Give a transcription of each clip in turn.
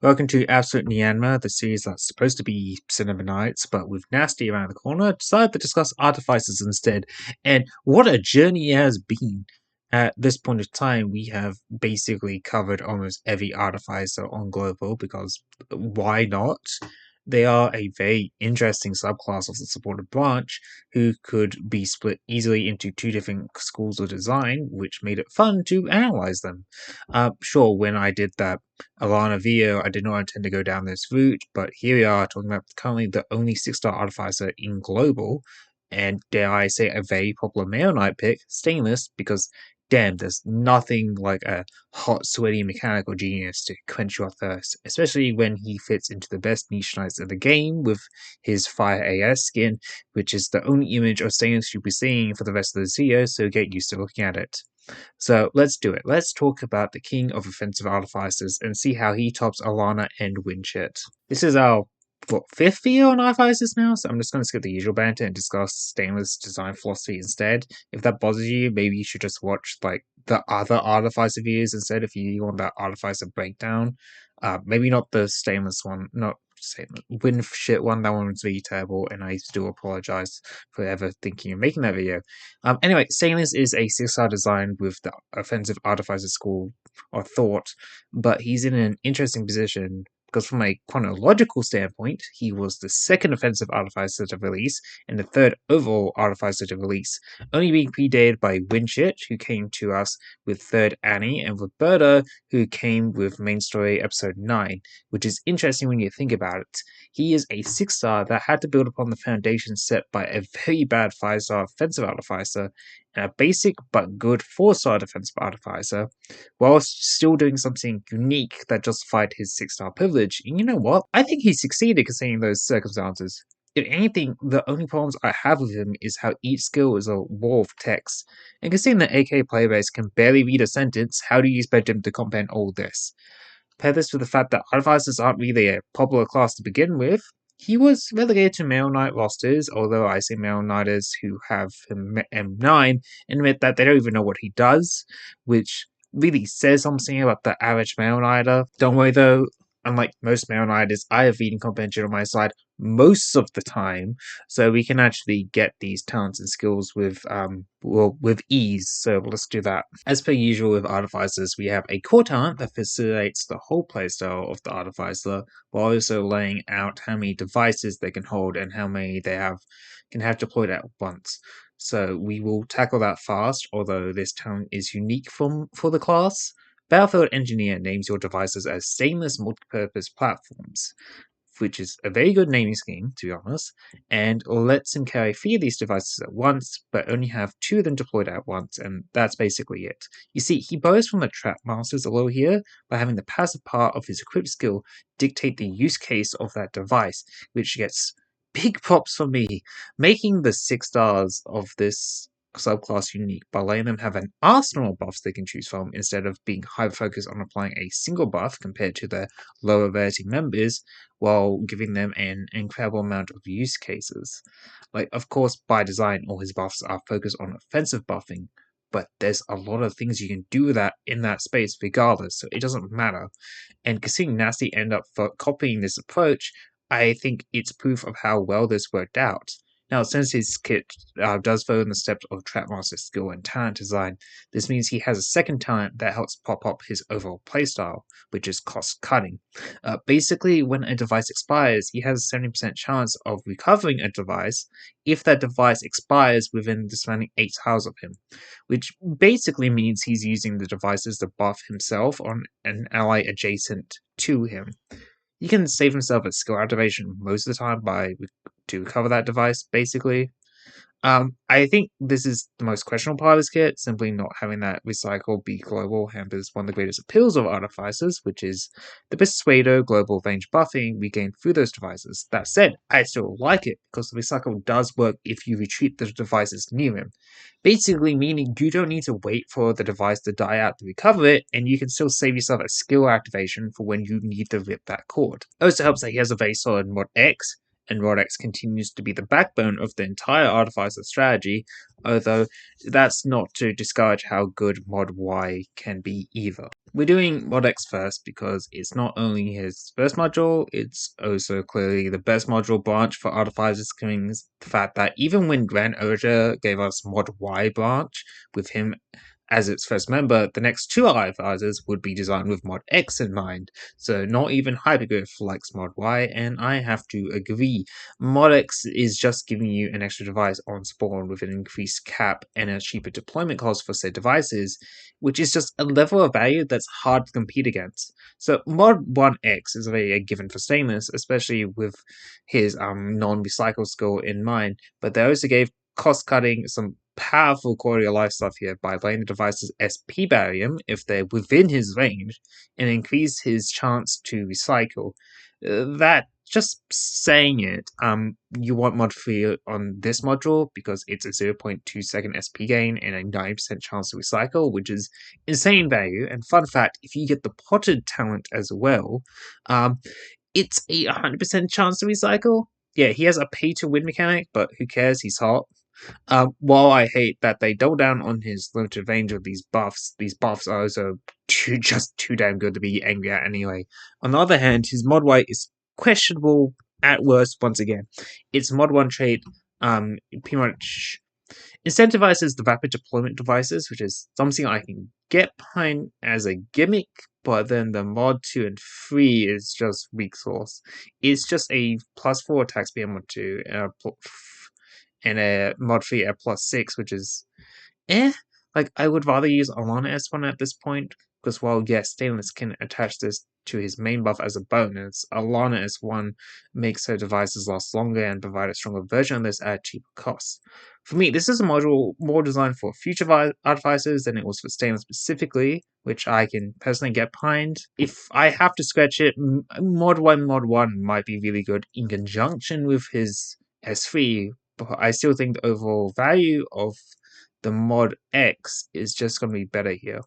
Welcome to Absolute Myanmar, the series that's supposed to be Cinema Nights, but with Nasti around the corner, decided to discuss Artificers instead. And what a journey it has been! At this point of time, we have basically covered almost every Artificer on Global, because why not? They are a very interesting subclass of the supported branch who could be split easily into two different schools of design, which made it fun to analyze them. Sure, when I did that Alana video, I did not intend to go down this route, but here we are talking about currently the only 6-star Artificer in Global, and dare I say a very popular Male Knight pick, Stainless, because damn, there's nothing like a hot, sweaty mechanical genius to quench your thirst, especially when he fits into the best niche knights of the game with his Fire AS skin, which is the only image of Stainless you'll be seeing for the rest of the video, so get used to looking at it. So let's do it. Let's talk about the king of offensive artificers and see how he tops Alana and Windflit. This is our fifth video on artificers now, so I'm just going to skip the usual banter and discuss Stainless design philosophy instead. If that bothers you, maybe you should just watch like the other artificer videos instead if you want that artificer breakdown. Maybe not the Stainless one, not Windflit one. That one was really terrible, and I do apologize for ever thinking of making that video. Anyway, Stainless is a 6-star design with the offensive artificer school or thought, but he's in an interesting position because from a chronological standpoint, he was the second offensive artificer to release and the third overall artificer to release, only being predated by Windflit, who came to us with third Annie, and Roberta, who came with main story episode 9, which is interesting when you think about it. He is a 6-star that had to build upon the foundation set by a very bad 5-star offensive artificer and a basic but good 4-star defensive artificer, whilst still doing something unique that justified his 6-star privilege. And you know what? I think he succeeded considering those circumstances. If anything, the only problems I have with him is how each skill is a wall of text. And considering the AK playbase can barely read a sentence, how do you expect him to comprehend all this? Pair this with the fact that Artificers aren't really a popular class to begin with. He was relegated to Male Knight rosters, although I see Male Knighters who have him M9 admit that they don't even know what he does, which really says something about the average Male Knighter. Don't worry though, unlike most Male Knighters, I have reading comprehension on my side most of the time, so we can actually get these talents and skills with ease. So let's do that. As per usual with Artificers, we have a core talent that facilitates the whole playstyle of the Artificer, while also laying out how many devices they can hold and how many they can have deployed at once. So we will tackle that fast, although this talent is unique for the class. Battlefield Engineer names your devices as stainless multipurpose platforms, which is a very good naming scheme, to be honest, and lets him carry 3 of these devices at once, but only have 2 of them deployed at once, and that's basically it. You see, he borrows from the Trap Masters a little here by having the passive part of his equipped skill dictate the use case of that device, which gets big props for me, making the 6 stars of this subclass unique by letting them have an arsenal of buffs they can choose from instead of being hyper-focused on applying a single buff compared to their lower rarity members, while giving them an incredible amount of use cases. Like, of course, by design, all his buffs are focused on offensive buffing, but there's a lot of things you can do with that in that space regardless, so it doesn't matter. And seeing Nasti end up copying this approach, I think it's proof of how well this worked out. Now, since his kit does follow in the steps of Trapmaster skill and talent design, this means he has a second talent that helps pop up his overall playstyle, which is cost cutting. Basically, when a device expires, he has a 70% chance of recovering a device if that device expires within the surrounding 8 tiles of him, which basically means he's using the devices to buff himself on an ally adjacent to him. He can save himself a skill activation most of the time to recover that device, basically. I think this is the most questionable part of this kit. Simply not having that recycle be global hampers one of the greatest appeals of Artificers, which is the Persuader global range buffing we gain through those devices. That said, I still like it because the recycle does work if you retreat the devices near him. Basically meaning you don't need to wait for the device to die out to recover it, and you can still save yourself a skill activation for when you need to rip that cord. It also helps that he has a very solid mod X, and Mod X continues to be the backbone of the entire Artificer strategy, although that's not to discourage how good Mod Y can be either. We're doing Mod X first because it's not only his first module, it's also clearly the best module branch for Artificers, given the fact that even when Grand Urger gave us Mod Y branch with him as its first member, the next two Artificers would be designed with Mod X in mind, so not even Hyperglyph likes Mod Y, and I have to agree. Mod X is just giving you an extra device on spawn with an increased cap and a cheaper deployment cost for said devices, which is just a level of value that's hard to compete against. So Mod 1X is a given for Stainless, especially with his non-recycle skill in mind, but they also gave cost-cutting some powerful quality of life stuff here by letting the devices SP barrier if they're within his range and increase his chance to recycle. That just saying it, you want mod 3 on this module because it's a 0.2 second SP gain and a 90% chance to recycle, which is insane value. And fun fact, if you get the potted talent as well, it's a 100% chance to recycle. Yeah, he has a pay to win mechanic, but who cares? He's hot. While I hate that they double down on his limited range of these buffs are also just too damn good to be angry at anyway. On the other hand, his mod Y is questionable at worst once again. Its mod 1 trait pretty much incentivizes the rapid deployment devices, which is something I can get behind as a gimmick, but then the mod 2 and 3 is just weak sauce. It's just a +4 attack speed mod 2 and a mod 3 at +6, which is Like, I would rather use Alana S1 at this point, because while yes, Stainless can attach this to his main buff as a bonus, Alana S1 makes her devices last longer and provide a stronger version of this at cheaper costs. For me, this is a module more designed for future Artificers than it was for Stainless specifically, which I can personally get behind. If I have to scratch it, Mod 1 might be really good in conjunction with his S3, but I still think the overall value of the Mod X is just going to be better here.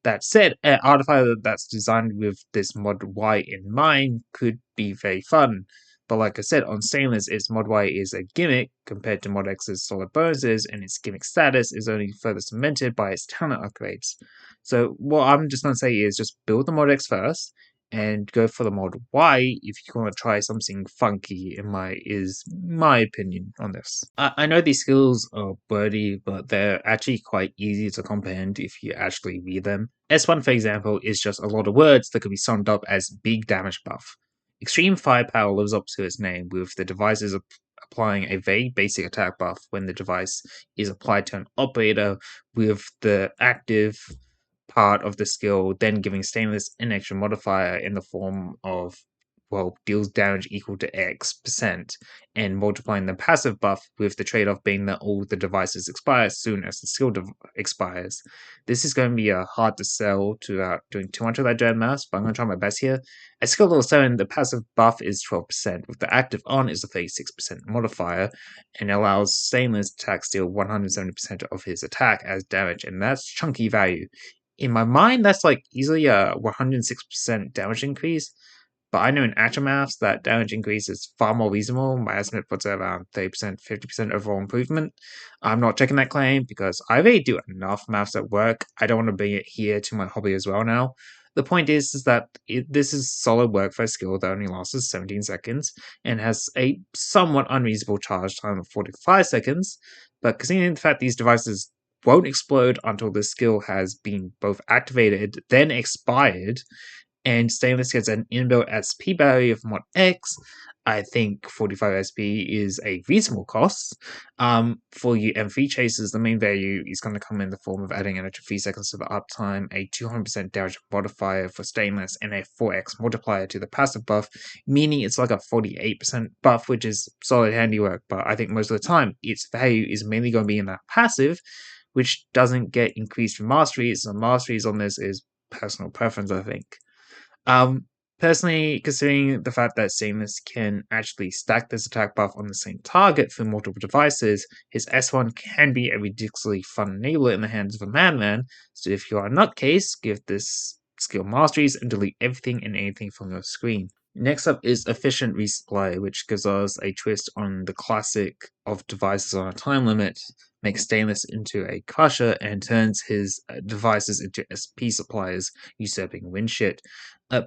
That said, an artificer that's designed with this Mod Y in mind could be very fun. But like I said, on Stainless, its Mod Y is a gimmick compared to Mod X's solid bonuses, and its gimmick status is only further cemented by its talent upgrades. So what I'm just going to say is just build the Mod X first, and go for the Mod Y if you want to try something funky, is my opinion on this. I know these skills are wordy, but they're actually quite easy to comprehend if you actually read them. S1, for example, is just a lot of words that could be summed up as big damage buff. Extreme Firepower lives up to its name, with the devices applying a very basic attack buff when the device is applied to an operator, with the active part of the skill then giving Stainless an extra modifier in the form of, well, deals damage equal to X%, and multiplying the passive buff with the trade-off being that all the devices expire as soon as the skill expires. This is going to be hard to sell without doing too much of that dread maths, but I'm going to try my best here. At skill level 7, the passive buff is 12%, with the active on is a 36% modifier, and allows Stainless to attack steal 170% of his attack as damage, and that's chunky value. In my mind, that's like easily a 106% damage increase, but I know in actual maths that damage increase is far more reasonable. My estimate puts it around 30%, 50% overall improvement. I'm not checking that claim because I already do enough maths at work. I don't want to bring it here to my hobby as well now. The point is that this is solid work for a skill that only lasts 17 seconds and has a somewhat unreasonable charge time of 45 seconds, but considering the fact these devices won't explode until the skill has been both activated, then expired, and Stainless gets an inbuilt SP barrier of Mod X. I think 45 SP is a reasonable cost. For you M3 chasers, the main value is going to come in the form of adding an extra 3 seconds to the uptime, a 200% damage modifier for Stainless, and a 4x multiplier to the passive buff, meaning it's like a 48% buff, which is solid handiwork, but I think most of the time its value is mainly going to be in that passive, which doesn't get increased from masteries. So masteries on this is personal preference, I think. Personally, considering the fact that Stainless can actually stack this attack buff on the same target for multiple devices, his S1 can be a ridiculously fun enabler in the hands of a madman, so if you are a nutcase, give this skill masteries and delete everything and anything from your screen. Next up is efficient resupply, which gives us a twist on the classic of devices on a time limit, makes Stainless into a crusher, and turns his devices into SP suppliers, usurping Windshit.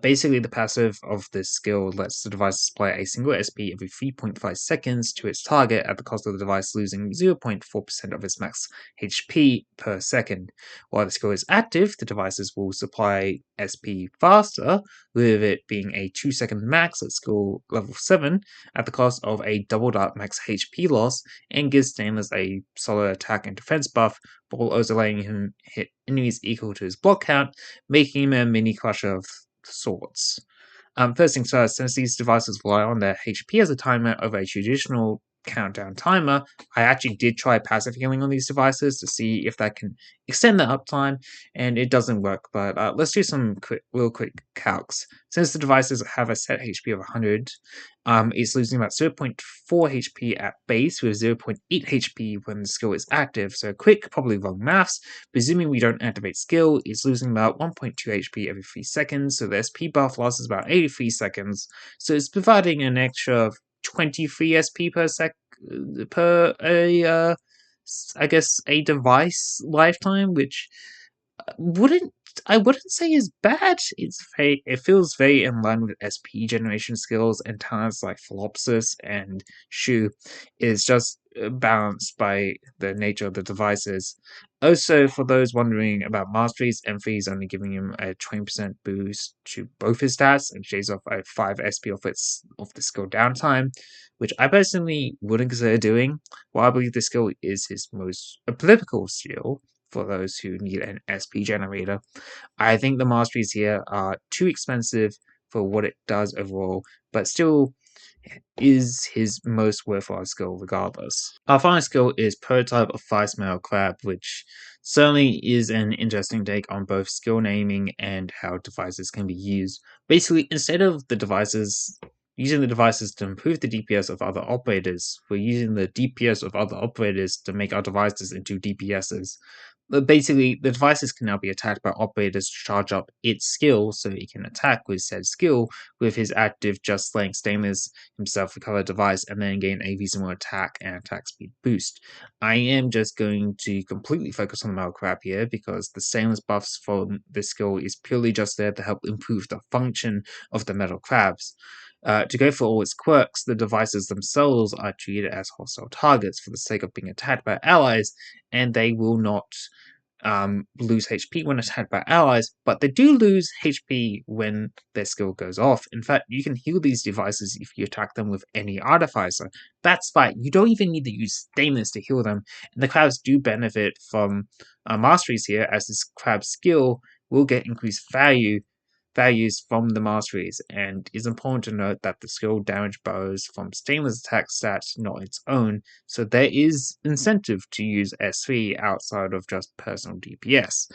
Basically, the passive of this skill lets the device supply a single SP every 3.5 seconds to its target at the cost of the device losing 0.4% of its max HP per second. While the skill is active, the devices will supply SP faster, with it being a 2-second max at skill level 7 at the cost of a doubled up max HP loss, and gives Stainless a solid attack and defense buff, while also letting him hit enemies equal to his block count, making him a mini crusher of sorts. First things first, since these devices rely on their HP as a timer over a traditional countdown timer, I actually did try passive healing on these devices to see if that can extend the uptime, and it doesn't work. But let's do some real quick calcs. Since the devices have a set HP of 100, it's losing about 0.4 HP at base with 0.8 HP when the skill is active. So quick, probably wrong maths. Presuming we don't activate skill, it's losing about 1.2 HP every 3 seconds, so the SP buff lasts about 83 seconds. So it's providing an extra 23 SP per per I guess a device lifetime, which wouldn't I wouldn't say is bad. It feels very in line with SP generation skills, and talents like Philopsis and Shu is just balanced by the nature of the devices. Also, for those wondering about masteries, M3 is only giving him a 20% boost to both his stats and shaves off a 5 SP of the skill downtime, which I personally wouldn't consider doing. While I believe the skill is his most applicable skill for those who need an SP generator, I think the masteries here are too expensive for what it does overall, but still is his most worthwhile skill regardless. Our final skill is Prototype of Fire Smell Crab, which certainly is an interesting take on both skill naming and how devices can be used. Basically, instead of using the devices to improve the DPS of other operators, we're using the DPS of other operators to make our devices into DPSs. But basically, the devices can now be attacked by operators to charge up its skill so it can attack with said skill, with his active just letting Stainless himself recover the device and then gain a reasonable attack and attack speed boost. I am just going to completely focus on the metal crab here because the Stainless buffs for this skill is purely just there to help improve the function of the metal crabs. To go for all its quirks, the devices themselves are treated as hostile targets for the sake of being attacked by allies, and they will not lose HP when attacked by allies, but they do lose HP when their skill goes off. In fact, you can heal these devices if you attack them with any Artificer. That's fine. You don't even need to use Stainless to heal them, and the crabs do benefit from masteries here, as this crab skill will get increased values from the masteries, and it's important to note that the skill damage borrows from Stainless attack stats, not its own, so there is incentive to use S3 outside of just personal DPS.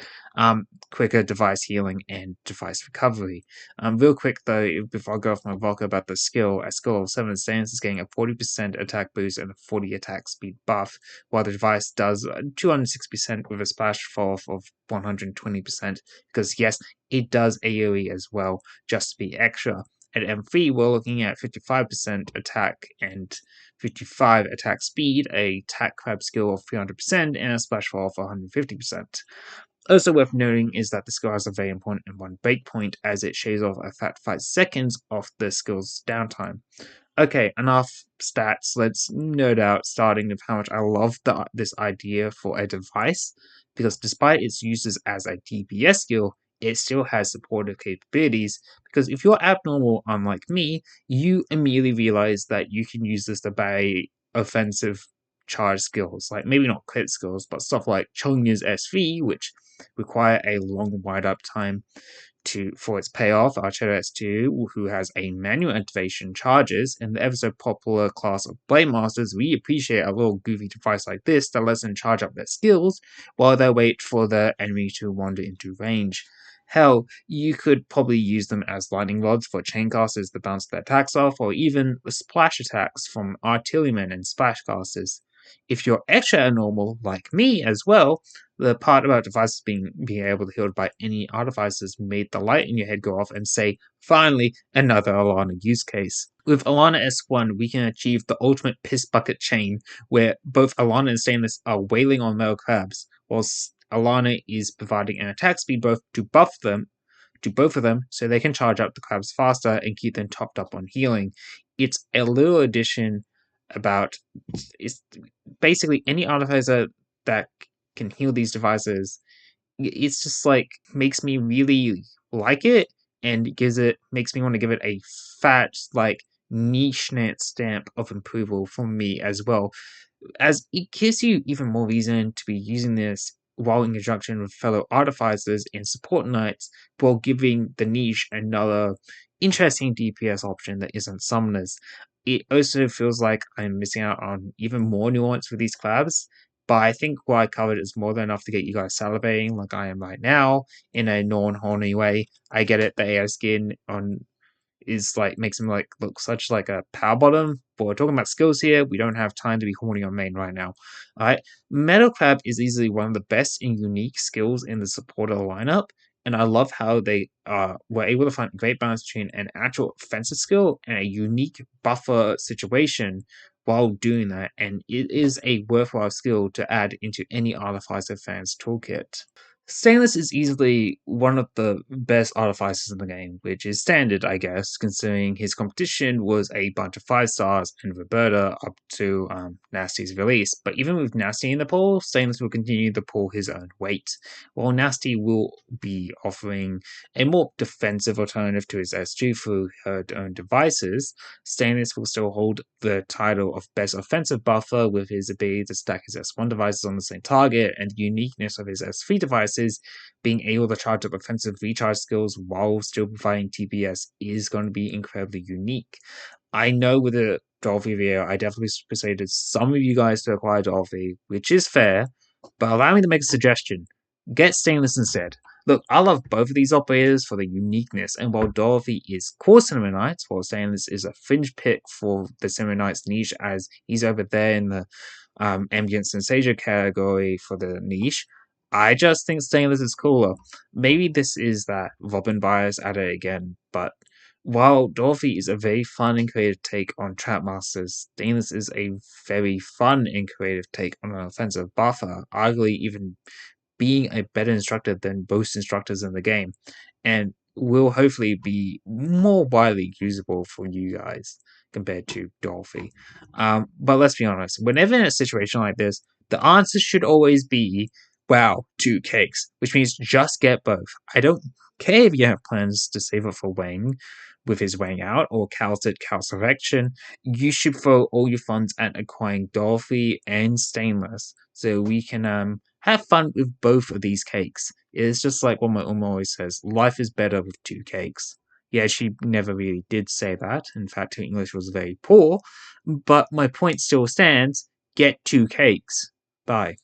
Quicker device healing and device recovery. Real quick though, before I go off my vodka about the skill, at skill of 7, Stainless is getting a 40% attack boost and a 40 attack speed buff, while the device does 260% with a splash fall off of 120%, because yes, it does AoE as well, just to be extra. At M3, we're looking at 55% attack and 55 attack speed, a attack crab skill of 300%, and a splash fall of 150%. Also worth noting is that the skill has a very important and one breakpoint, as it shaves off a fat 5 seconds off the skill's downtime. Okay, enough stats. Let's nerd out, starting with how much I love this idea for a device, because despite its uses as a DPS skill, it still has supportive capabilities. Because if you're abnormal, unlike me, you immediately realize that you can use this to buy offensive charge skills, like maybe not crit skills, but stuff like Chongyu's SV, which require a long wide up time for its payoff. Archer S2, who has a manual activation, charges. In the ever so popular class of Blade Masters, we appreciate a little goofy device like this that lets them charge up their skills while they wait for the enemy to wander into range. Hell, you could probably use them as lightning rods for chaincasters to bounce their attacks off, or even splash attacks from artillerymen and splashcasters. If you're extra normal, like me as well, the part about devices being able to heal by any artificers made the light in your head go off and say, finally, another Alana use case. With Alana S1, we can achieve the ultimate piss bucket chain, where both Alana and Stainless are wailing on metal crabs, whilst Alana is providing an attack speed buff to buff them to both of them so they can charge up the crabs faster and keep them topped up on healing. It's a little addition about it's basically any artificer that can heal these devices. It's just like makes me really like it and makes me want to give it a fat like niche net stamp of approval from me as well, as it gives you even more reason to be using this while in conjunction with fellow artificers and support knights, while giving the niche another interesting DPS option that isn't summoners. It also feels like I'm missing out on even more nuance with these collabs, but I think what I covered is more than enough to get you guys salivating like I am right now in a non-horny way. I get it, the AI skin on is like makes him like look such like a power bottom. But we're talking about skills here. We don't have time to be horny on main right now. Alright. Metal Crab is easily one of the best and unique skills in the supporter lineup. And I love how they were able to find a great balance between an actual offensive skill and a unique buffer situation while doing that. And it is a worthwhile skill to add into any Artificer fan's toolkit. Stainless is easily one of the best artificers in the game, which is standard, I guess, considering his competition was a bunch of 5 stars and Roberta up to Nasti's release. But even with Nasti in the pool, Stainless will continue to pull his own weight, while Nasti will be offering a more defensive alternative to his S2 through her own devices. Stainless will still hold the title of best offensive buffer with his ability to stack his S1 devices on the same target and the uniqueness of his S3 devices. Being able to charge up offensive recharge skills while still providing TPS is going to be incredibly unique. I know with the Dolphy video, I definitely persuaded some of you guys to acquire Dolphy, which is fair, but allow me to make a suggestion. Get Stainless instead. Look, I love both of these operators for their uniqueness, and while Dorothy is core Cinema Knights, while Stainless is a fringe pick for the Cinema Knights niche, as he's over there in the ambient sensation category for the niche, I just think Stainless is cooler. Maybe this is that Robin bias at it again, but while Dorothy is a very fun and creative take on Trap Masters, Stainless is a very fun and creative take on an offensive buffer, arguably even being a better instructor than most instructors in the game, and will hopefully be more widely usable for you guys compared to Dorothy. But let's be honest, whenever in a situation like this, the answer should always be wow, 2 cakes, which means just get both. I don't care if you have plans to save up for Wang with his Wang out or Cal's Resurrection. You should throw all your funds at acquiring Dorothy and Stainless so we can have fun with both of these cakes. It's just like what my always says, life is better with 2 cakes. Yeah, she never really did say that. In fact, her English was very poor. But my point still stands. Get 2 cakes. Bye.